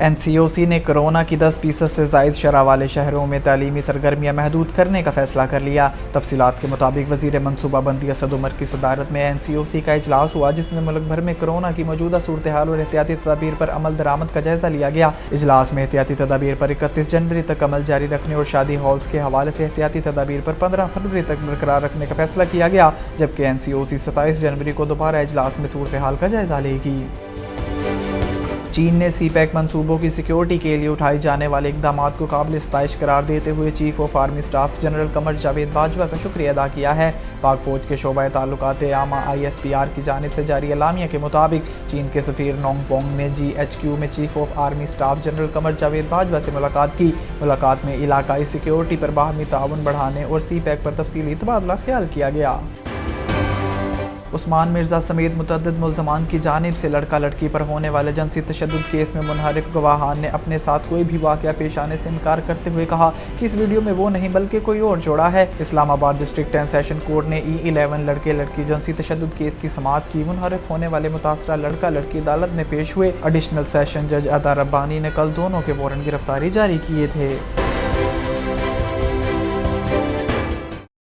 NCOC نے corona کی 10% سے زائد شرح والے شہروں میں تعلیمی سرگرمیاں محدود کرنے کا فیصلہ کر لیا۔ تفصیلات کے مطابق وزیر منصوبہ بندی اسد عمر کی صدارت میں NCOC کا اجلاس ہوا، جس میں ملک بھر میں کورونا کی موجودہ صورتحال اور احتیاطی تدابیر پر عمل درآمد کا جائزہ لیا گیا۔ اجلاس میں احتیاطی تدابیر پر 31 جنوری تک عمل جاری رکھنے اور شادی ہالز کے حوالے سے احتیاطی تدابیر پر 15 فروری تک برقرار رکھنے کا فیصلہ کیا گیا، جبکہ NCOC 27 جنوری کو دوبارہ اجلاس میں صورتحال کا جائزہ لے گی۔ چین نے سی پیک منصوبوں کی سیکیورٹی کے لیے اٹھائے جانے والے اقدامات کو قابل ستائش قرار دیتے ہوئے chief of army staff general Qamar Javed Bajwa کا شکریہ ادا کیا ہے۔ پاک فوج کے شعبہ تعلقات عامہ ISPR کی جانب سے جاری اعلامیہ کے مطابق چین کے سفیر نونگ پونگ نے GHQ میں chief of army staff general Qamar Javed Bajwa سے ملاقات کی۔ ملاقات میں علاقائی سیکیورٹی پر باہمی تعاون بڑھانے اور سی پیک پر تفصیلی تبادلہ خیال کیا گیا۔ عثمان مرزا سمیت متعدد ملزمان کی جانب سے لڑکا لڑکی پر ہونے والے جنسی تشدد کیس میں منحرف گواہان نے اپنے ساتھ کوئی بھی واقعہ پیش آنے سے انکار کرتے ہوئے کہا کہ اس ویڈیو میں وہ نہیں بلکہ کوئی اور جوڑا ہے۔ اسلام آباد ڈسٹرکٹ 10 سیشن کورٹ نے E11 لڑکے لڑکی جنسی تشدد کیس کی سماعت کی۔ منحرف ہونے والے متاثرہ لڑکا لڑکی عدالت میں پیش ہوئے۔ ایڈیشنل سیشن جج عطا ربانی نے کل دونوں کے وارنٹ گرفتاری جاری کیے تھے۔